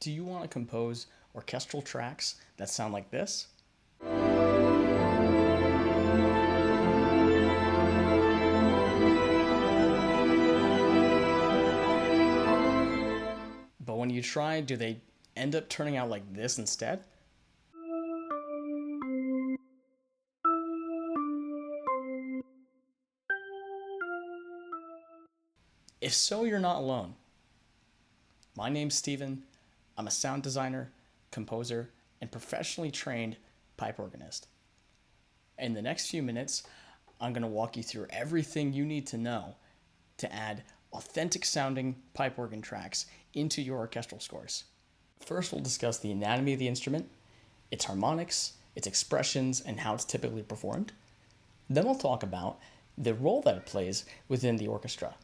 Do you want to compose orchestral tracks that sound like this? But when you try, do they end up turning out like this instead? If so, you're not alone. My name's Steven. I'm a sound designer, composer, and professionally trained pipe organist. In the next few minutes, I'm going to walk you through everything you need to know to add authentic sounding pipe organ tracks into your orchestral scores. First, we'll discuss the anatomy of the instrument, its harmonics, its expressions, and how it's typically performed. Then we'll talk about the role that it plays within the orchestra.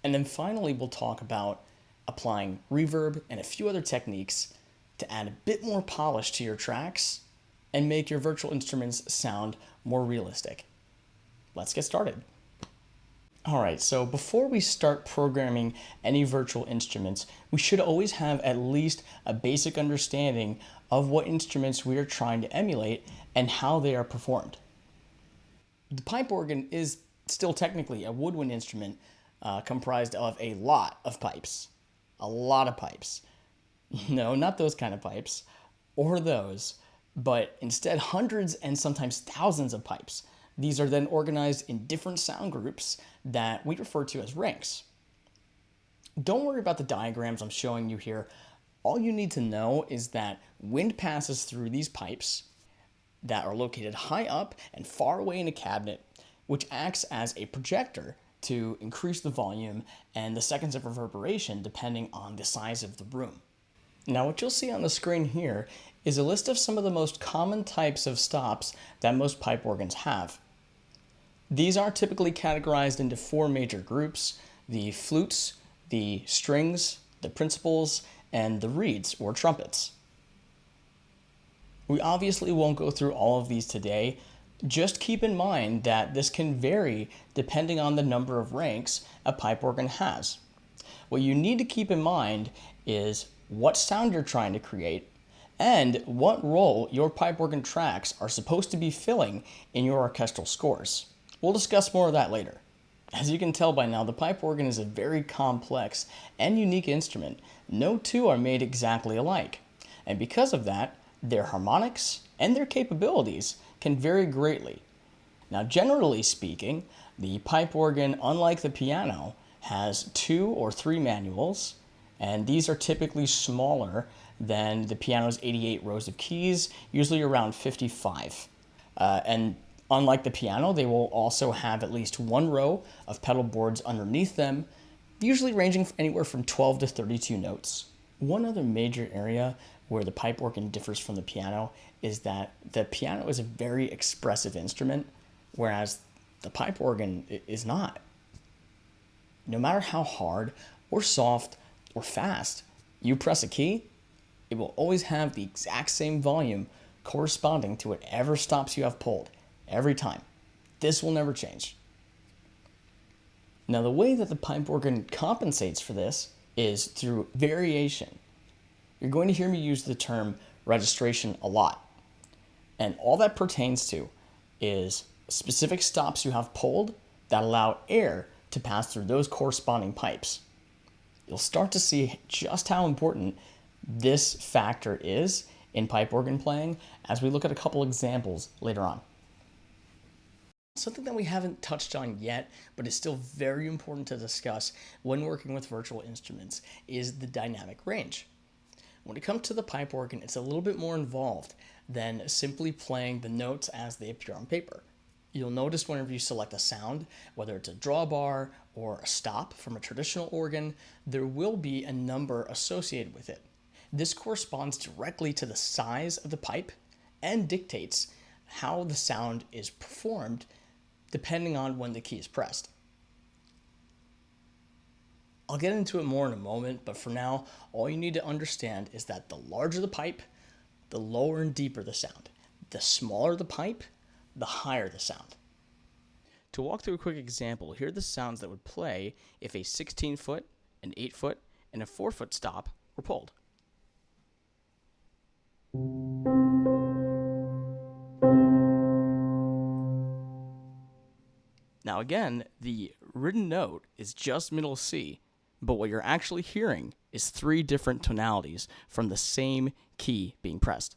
And then finally, we'll talk about applying reverb and a few other techniques to add a bit more polish to your tracks and make your virtual instruments sound more realistic. Let's get started. All right, so before we start programming any virtual instruments, we should always have at least a basic understanding of what instruments we are trying to emulate and how they are performed. The pipe organ is still technically a woodwind instrument comprised of a lot of pipes. A lot of pipes. No, not those kind of pipes, or those, but instead hundreds and sometimes thousands of pipes. These are then organized in different sound groups that we refer to as ranks. Don't worry about the diagrams I'm showing you here. All you need to know is that wind passes through these pipes that are located high up and far away in a cabinet, which acts as a projector to increase the volume and the seconds of reverberation depending on the size of the room. Now, what you'll see on the screen here is a list of some of the most common types of stops that most pipe organs have. These are typically categorized into four major groups: the flutes, the strings, the principals, and the reeds or trumpets. We obviously won't go through all of these today. Just keep in mind that this can vary depending on the number of ranks a pipe organ has. What you need to keep in mind is what sound you're trying to create and what role your pipe organ tracks are supposed to be filling in your orchestral scores. We'll discuss more of that later. As you can tell by now, the pipe organ is a very complex and unique instrument. No two are made exactly alike. And because of that, their harmonics and their capabilities can vary greatly. Now, generally speaking, the pipe organ, unlike the piano, has 2 or 3 manuals, and these are typically smaller than the piano's 88 rows of keys, usually around 55. And unlike the piano, they will also have at least 1 row of pedal boards underneath them, usually ranging anywhere from 12 to 32 notes. One other major area where the pipe organ differs from the piano is that the piano is a very expressive instrument, whereas the pipe organ is not. No matter how hard or soft or fast you press a key, it will always have the exact same volume corresponding to whatever stops you have pulled every time. This will never change. Now, the way that the pipe organ compensates for this is through variation. You're going to hear me use the term registration a lot. And all that pertains to is specific stops you have pulled that allow air to pass through those corresponding pipes. You'll start to see just how important this factor is in pipe organ playing as we look at a couple examples later on. Something that we haven't touched on yet, but is still very important to discuss when working with virtual instruments, is the dynamic range. When it comes to the pipe organ, it's a little bit more involved than simply playing the notes as they appear on paper. You'll notice whenever you select a sound, whether it's a drawbar or a stop from a traditional organ, there will be a number associated with it. This corresponds directly to the size of the pipe and dictates how the sound is performed depending on when the key is pressed. I'll get into it more in a moment, but for now, all you need to understand is that the larger the pipe, the lower and deeper the sound. The smaller the pipe, the higher the sound. To walk through a quick example, here are the sounds that would play if a 16-foot, an 8-foot, and a 4-foot stop were pulled. Now again, the written note is just middle C, but what you're actually hearing is 3 different tonalities from the same key being pressed.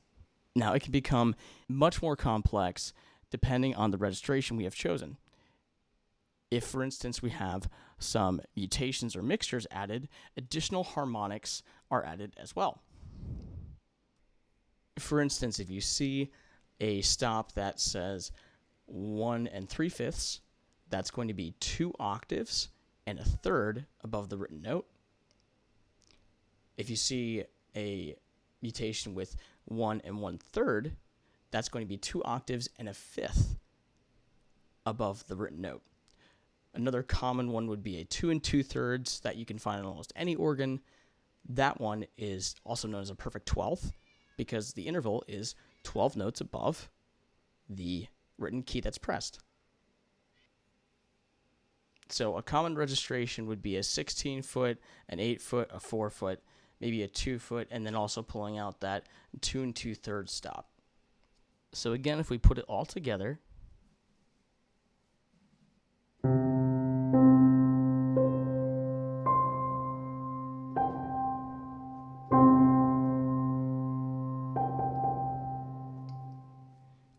Now it can become much more complex depending on the registration we have chosen. If, for instance, we have some mutations or mixtures added, additional harmonics are added as well. For instance, if you see a stop that says 1 3/5, that's going to be 2 octaves and a third above the written note. If you see a mutation with 1 1/3, that's going to be 2 octaves and a fifth above the written note. Another common one would be a 2 2/3 that you can find on almost any organ. That one is also known as a perfect 12th because the interval is 12 notes above the written key that's pressed. So a common registration would be a 16-foot, an 8-foot, a 4-foot, maybe a 2-foot, and then also pulling out that 2 2/3 stop. So again, if we put it all together,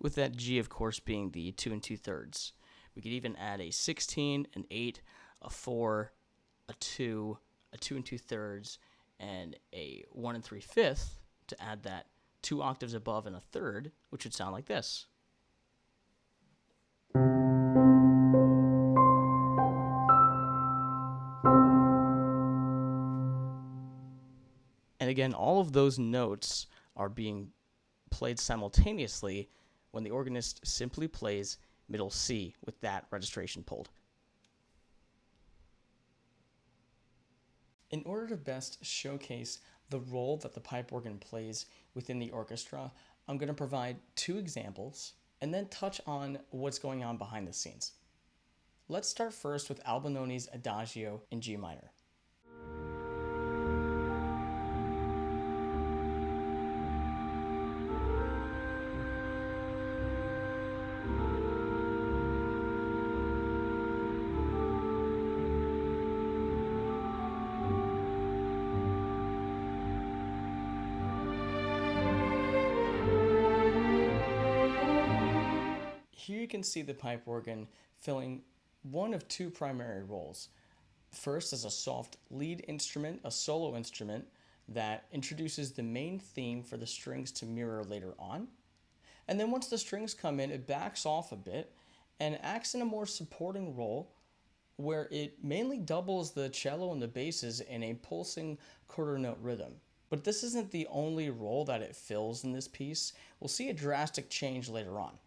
with that G, of course, being the 2 2/3. We could even add a 16, an 8, a 4, a 2, a 2 2/3, and a 1 3/5 to add that 2 octaves above and a third, which would sound like this. And again, all of those notes are being played simultaneously when the organist simply plays middle C with that registration pulled. In order to best showcase the role that the pipe organ plays within the orchestra, I'm going to provide 2 examples and then touch on what's going on behind the scenes. Let's start first with Albinoni's Adagio in G minor. Here you can see the pipe organ filling one of 2 primary roles. First, as a soft lead instrument, a solo instrument that introduces the main theme for the strings to mirror later on. And then once the strings come in, it backs off a bit and acts in a more supporting role where it mainly doubles the cello and the basses in a pulsing quarter note rhythm. But this isn't the only role that it fills in this piece. We'll see a drastic change later on.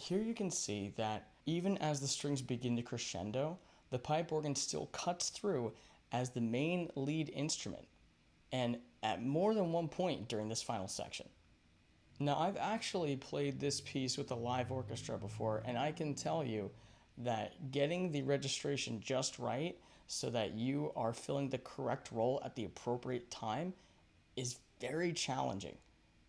Here you can see that even as the strings begin to crescendo, the pipe organ still cuts through as the main lead instrument, and at more than one point during this final section. Now, I've actually played this piece with a live orchestra before, and I can tell you that getting the registration just right so that you are filling the correct role at the appropriate time is very challenging.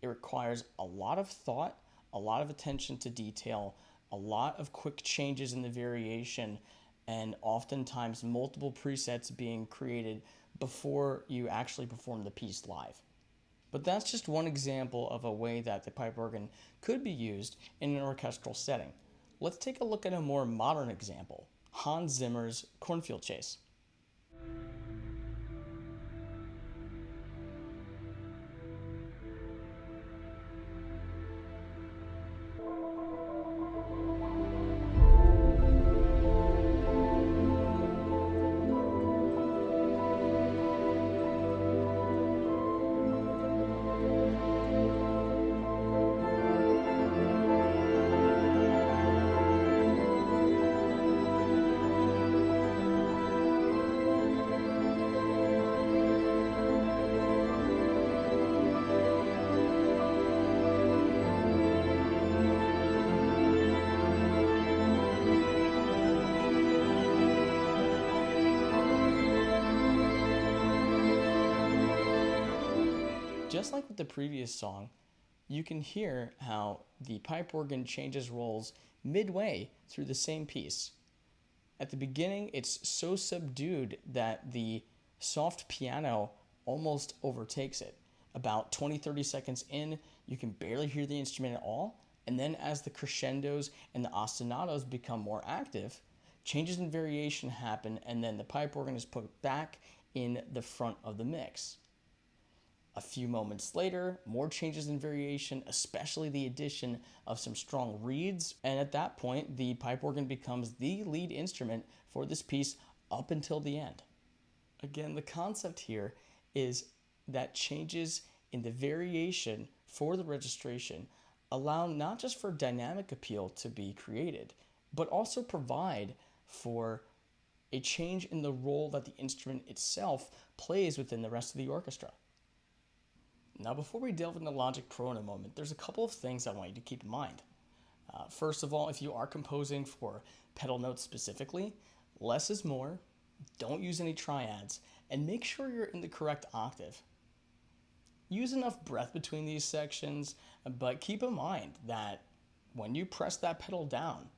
It requires a lot of thought, a lot of attention to detail, a lot of quick changes in the variation, and oftentimes multiple presets being created before you actually perform the piece live. But that's just one example of a way that the pipe organ could be used in an orchestral setting. Let's take a look at a more modern example, Hans Zimmer's Cornfield Chase. Just like with the previous song, you can hear how the pipe organ changes roles midway through the same piece. At the beginning, it's so subdued that the soft piano almost overtakes it. About 20-30 seconds in, you can barely hear the instrument at all, and then as the crescendos and the ostinatos become more active, changes in variation happen, and then the pipe organ is put back in the front of the mix. A few moments later, more changes in variation, especially the addition of some strong reeds, and at that point, the pipe organ becomes the lead instrument for this piece up until the end. Again, the concept here is that changes in the variation for the registration allow not just for dynamic appeal to be created, but also provide for a change in the role that the instrument itself plays within the rest of the orchestra. Now, before we delve into Logic Pro in a moment, there's a couple of things I want you to keep in mind. First of all, if you are composing for pedal notes specifically, less is more, don't use any triads, and make sure you're in the correct octave. Use enough breath between these sections, but keep in mind that when you press that pedal down,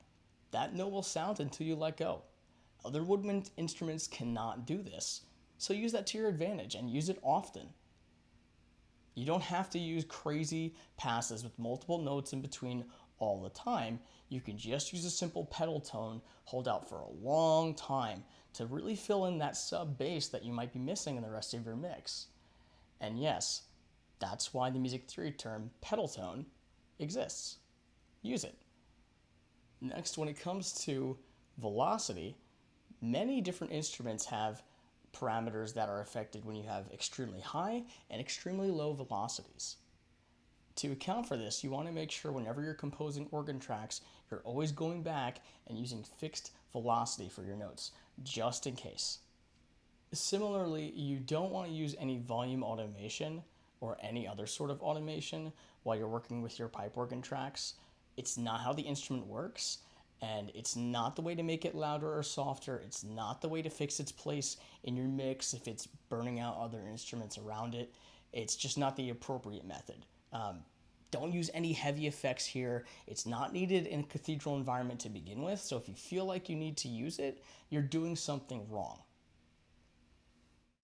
that note will sound until you let go. Other woodwind instruments cannot do this, so use that to your advantage and use it often. You don't have to use crazy passes with multiple notes in between all the time. You can just use a simple pedal tone, hold out for a long time to really fill in that sub bass that you might be missing in the rest of your mix. And yes, that's why the music theory term pedal tone exists. Use it. Next, when it comes to velocity, many different instruments have parameters that are affected when you have extremely high and extremely low velocities. To account for this, you want to make sure whenever you're composing organ tracks, you're always going back and using fixed velocity for your notes, just in case. Similarly, you don't want to use any volume automation or any other sort of automation while you're working with your pipe organ tracks. It's not how the instrument works, and it's not the way to make it louder or softer. It's not the way to fix its place in your mix if it's burning out other instruments around it. It's just not the appropriate method. Don't use any heavy effects here. It's not needed in a cathedral environment to begin with, so if you feel like you need to use it, you're doing something wrong.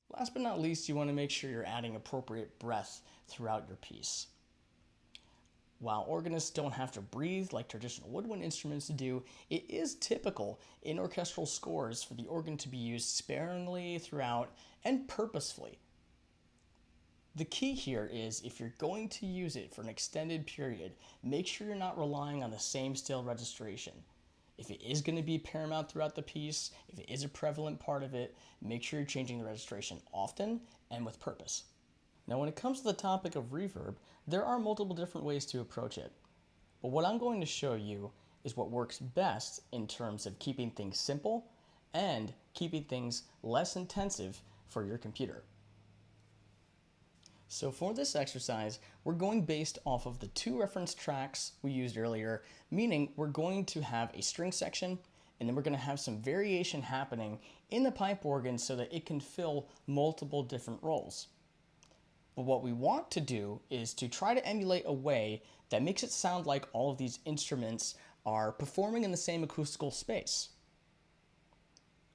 Last but not least, you want to make sure you're adding appropriate breath throughout your piece. While organists don't have to breathe like traditional woodwind instruments do, it is typical in orchestral scores for the organ to be used sparingly throughout and purposefully. The key here is if you're going to use it for an extended period, make sure you're not relying on the same scale registration. If it is going to be paramount throughout the piece, if it is a prevalent part of it, make sure you're changing the registration often and with purpose. Now, when it comes to the topic of reverb, there are multiple different ways to approach it. But what I'm going to show you is what works best in terms of keeping things simple and keeping things less intensive for your computer. So for this exercise, we're going based off of the two reference tracks we used earlier, meaning we're going to have a string section and then we're going to have some variation happening in the pipe organ so that it can fill multiple different roles. But what we want to do is to try to emulate a way that makes it sound like all of these instruments are performing in the same acoustical space.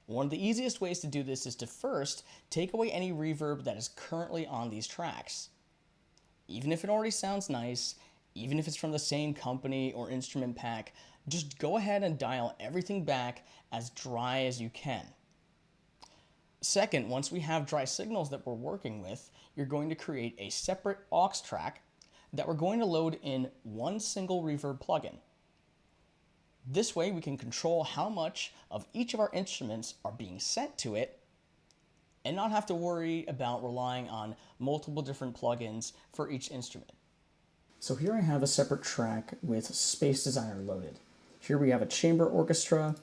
One of the easiest ways to do this is to first take away any reverb that is currently on these tracks. Even if it already sounds nice, even if it's from the same company or instrument pack, just go ahead and dial everything back as dry as you can. Second, once we have dry signals that we're working with, you're going to create a separate aux track that we're going to load in one single reverb plugin. This way we can control how much of each of our instruments are being sent to it and not have to worry about relying on multiple different plugins for each instrument. So here I have a separate track with Space Designer loaded. Here we have a chamber orchestra,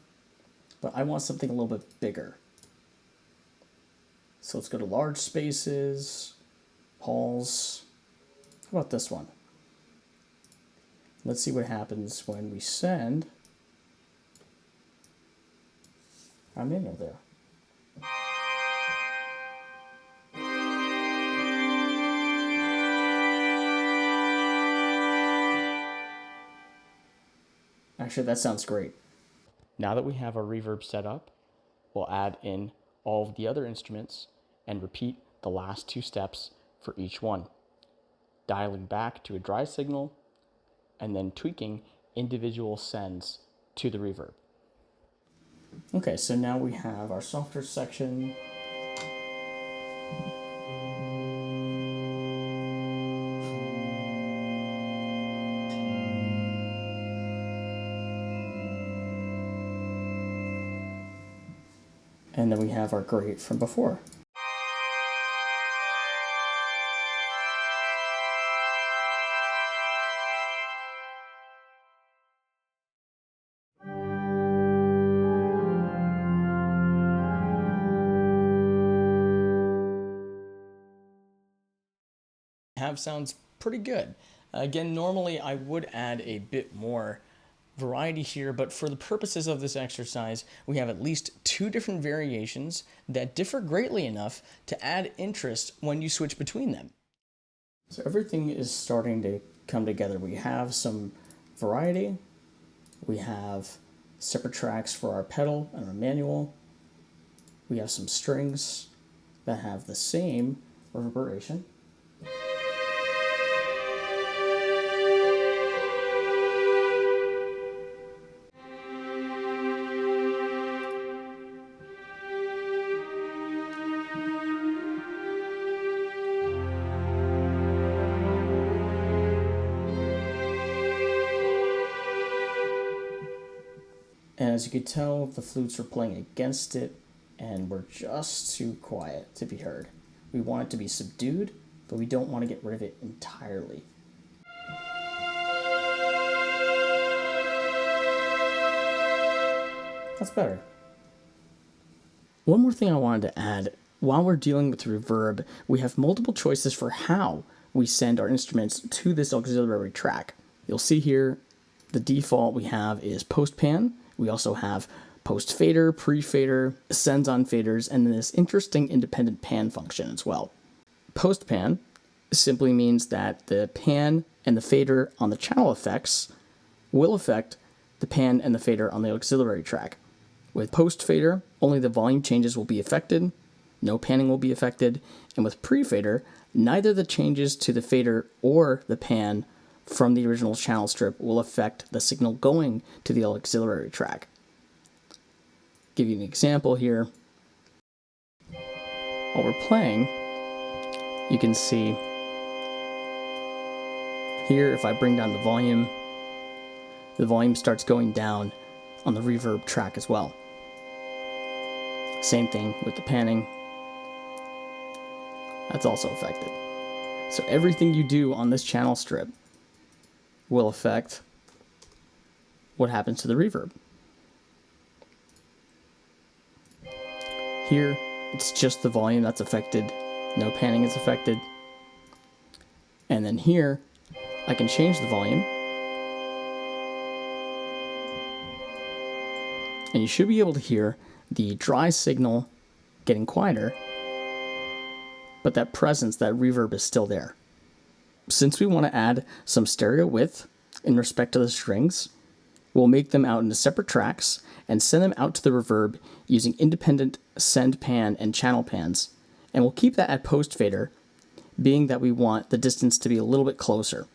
but I want something a little bit bigger. So let's go to large spaces, halls. How about this one? Let's see what happens when we send our manual there. Actually, that sounds great. Now that we have our reverb set up, we'll add in all of the other instruments and repeat the last two steps for each one, dialing back to a dry signal and then tweaking individual sends to the reverb. Okay, so now we have our softer section. And then we have our grate from before. Sounds pretty good. Again, normally I would add a bit more variety here, but for the purposes of this exercise, we have at least two different variations that differ greatly enough to add interest when you switch between them. So everything is starting to come together. We have some variety. We have separate tracks for our pedal and our manual. We have some strings that have the same reverberation. And as you can tell, the flutes are playing against it, and we're just too quiet to be heard. We want it to be subdued, but we don't want to get rid of it entirely. That's better. One more thing I wanted to add. While we're dealing with reverb, we have multiple choices for how we send our instruments to this auxiliary track. You'll see here, the default we have is post-pan. We also have post-fader, pre-fader, sends on faders, and then this interesting independent pan function as well. Post-pan simply means that the pan and the fader on the channel effects will affect the pan and the fader on the auxiliary track. With post-fader, only the volume changes will be affected, no panning will be affected, and with pre-fader, neither the changes to the fader or the pan from the original channel strip will affect the signal going to the auxiliary track. Give you an example here. While we're playing, you can see here, if I bring down the volume starts going down on the reverb track as well. Same thing with the panning. That's also affected. So everything you do on this channel strip will affect what happens to the reverb. Here, it's just the volume that's affected. No panning is affected. And then here, I can change the volume. And you should be able to hear the dry signal getting quieter, but that presence, that reverb is still there. Since we want to add some stereo width in respect to the strings, we'll make them out into separate tracks and send them out to the reverb using independent send pan and channel pans. And we'll keep that at post fader, being that we want the distance to be a little bit closer.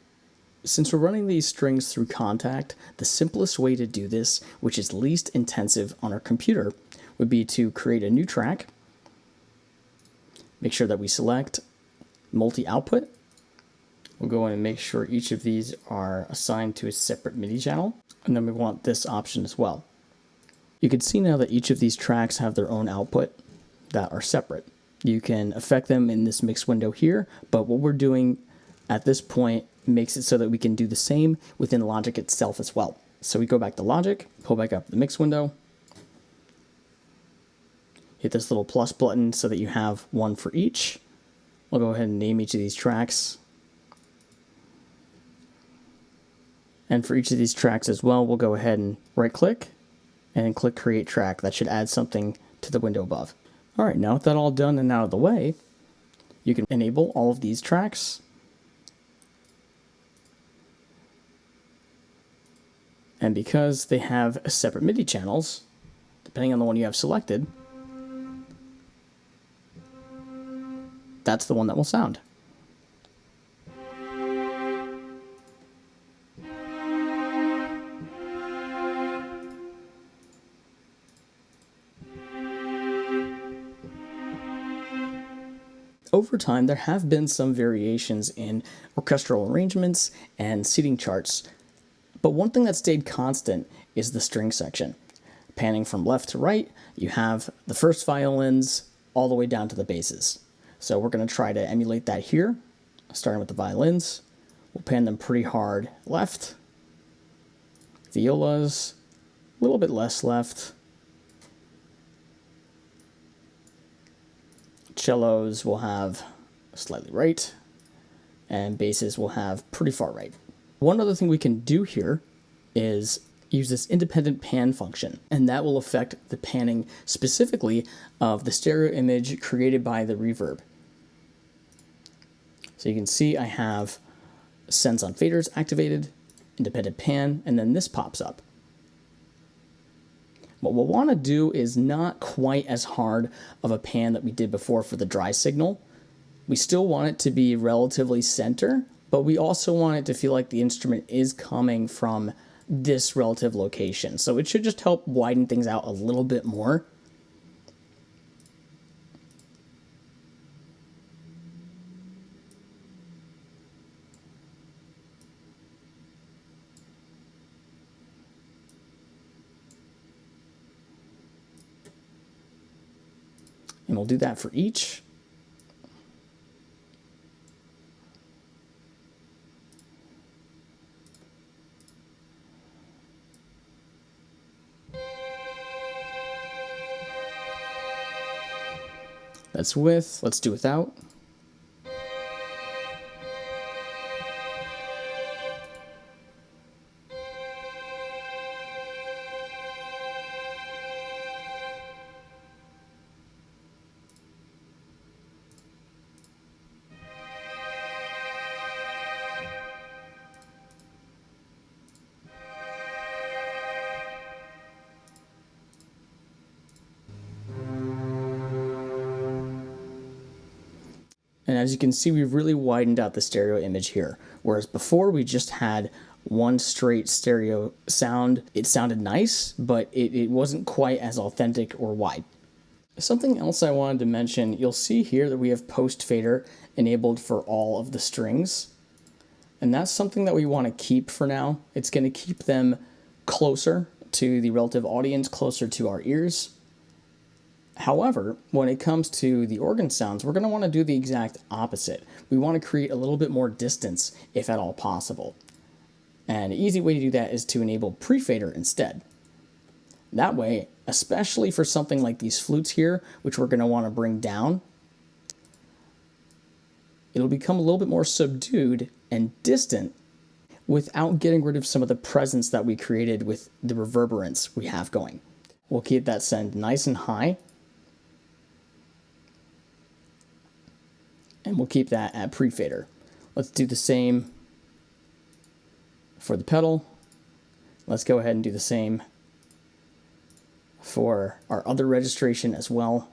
Since we're running these strings through KONTAKT, the simplest way to do this, which is least intensive on our computer, would be to create a new track, make sure that we select multi-output, We'll go in and make sure each of these are assigned to a separate MIDI channel. And then we want this option as well. You can see now that each of these tracks have their own output that are separate. You can affect them in this mix window here, but what we're doing at this point makes it so that we can do the same within Logic itself as well. So we go back to Logic, pull back up the mix window, hit this little plus button so that you have one for each. We'll go ahead and name each of these tracks. And for each of these tracks as well, we'll go ahead and right click and click Create Track. That should add something to the window above. All right, now with that all done and out of the way, you can enable all of these tracks. And because they have separate MIDI channels, depending on the one you have selected, that's the one that will sound. Over time, there have been some variations in orchestral arrangements and seating charts, but one thing that stayed constant is the string section. Panning from left to right, you have the first violins all the way down to the basses. So we're going to try to emulate that here, starting with the violins. We'll pan them pretty hard left. Violas, a little bit less left. Cellos will have slightly right, and basses will have pretty far right. One other thing we can do here is use this independent pan function, and that will affect the panning specifically of the stereo image created by the reverb. So you can see I have Sends on Faders activated, independent pan, and then this pops up. What we'll want to do is not quite as hard of a pan that we did before for the dry signal. We still want it to be relatively center, but we also want it to feel like the instrument is coming from this relative location. So it should just help widen things out a little bit more. And we'll do that for each. That's with, let's do without. And as you can see, we've really widened out the stereo image here. Whereas before we just had one straight stereo sound. It sounded nice, but it wasn't quite as authentic or wide. Something else I wanted to mention, you'll see here that we have post fader enabled for all of the strings. And that's something that we want to keep for now. It's going to keep them closer to the relative audience, closer to our ears. However, when it comes to the organ sounds, we're going to want to do the exact opposite. We want to create a little bit more distance, if at all possible. And an easy way to do that is to enable pre-fader instead. That way, especially for something like these flutes here, which we're going to want to bring down, it'll become a little bit more subdued and distant without getting rid of some of the presence that we created with the reverberance we have going. We'll keep that send nice and high. And we'll keep that at pre-fader. Let's do the same for the pedal. Let's go ahead and do the same for our other registration as well.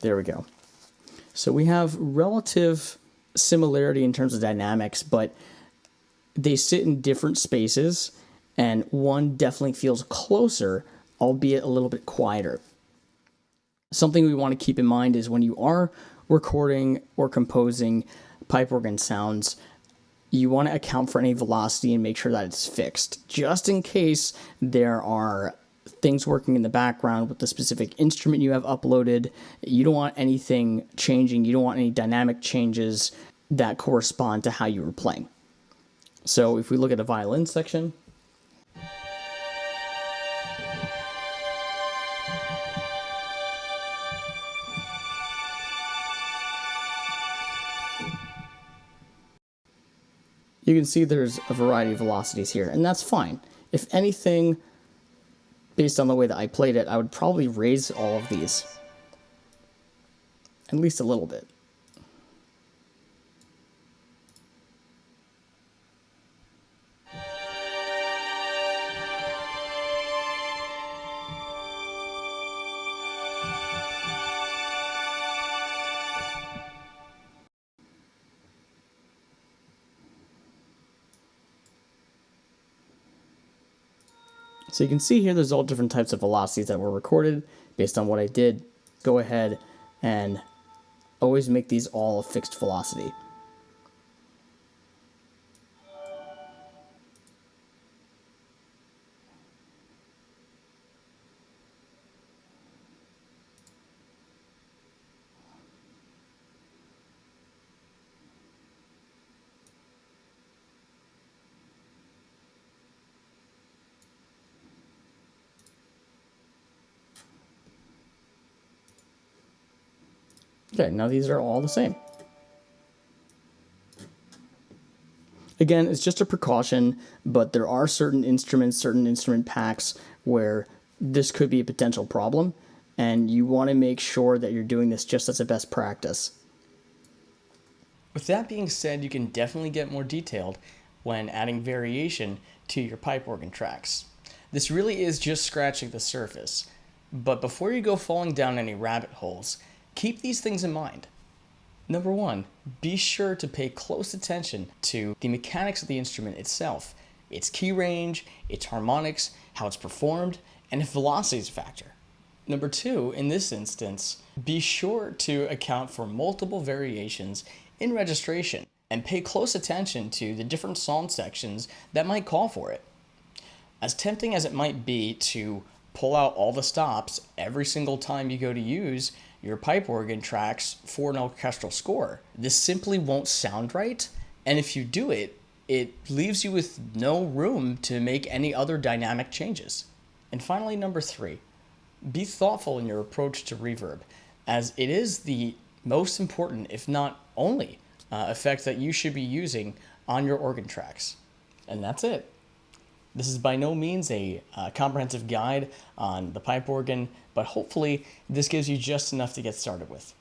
There we go. So we have relative similarity in terms of dynamics, but they sit in different spaces, and one definitely feels closer, albeit a little bit quieter. Something we want to keep in mind is when you are recording or composing pipe organ sounds, you want to account for any velocity and make sure that it's fixed, just in case there are things working in the background with the specific instrument you have uploaded. You don't want anything changing. You don't want any dynamic changes that correspond to how you were playing. So if we look at the violin section, you can see there's a variety of velocities here, and that's fine. If anything, based on the way that I played it, I would probably raise all of these at least a little bit. So you can see here there's all different types of velocities that were recorded based on what I did. Go ahead and always make these all a fixed velocity. Okay, now these are all the same. Again, it's just a precaution, but there are certain instruments, certain instrument packs where this could be a potential problem, and you want to make sure that you're doing this just as a best practice. With that being said, you can definitely get more detailed when adding variation to your pipe organ tracks. This really is just scratching the surface, but before you go falling down any rabbit holes, keep these things in mind. Number one, be sure to pay close attention to the mechanics of the instrument itself, its key range, its harmonics, how it's performed, and if velocity is a factor. Number two, in this instance, be sure to account for multiple variations in registration and pay close attention to the different song sections that might call for it. As tempting as it might be to pull out all the stops every single time you go to use your pipe organ tracks for an orchestral score, this simply won't sound right, and if you do it, it leaves you with no room to make any other dynamic changes. And finally, number three, be thoughtful in your approach to reverb, as it is the most important, if not only, effect that you should be using on your organ tracks. And that's it. This is by no means a comprehensive guide on the pipe organ, but hopefully this gives you just enough to get started with.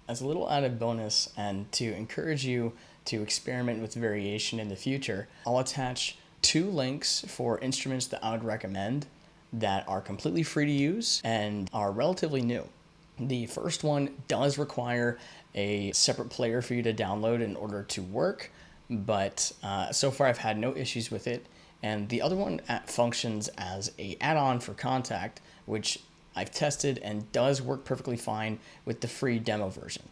As a little added bonus and to encourage you to experiment with variation in the future, I'll attach 2 links for instruments that I would recommend that are completely free to use and are relatively new. The first one does require a separate player for you to download in order to work, but so far I've had no issues with it. And the other one functions as an add-on for KONTAKT, which I've tested and does work perfectly fine with the free demo version.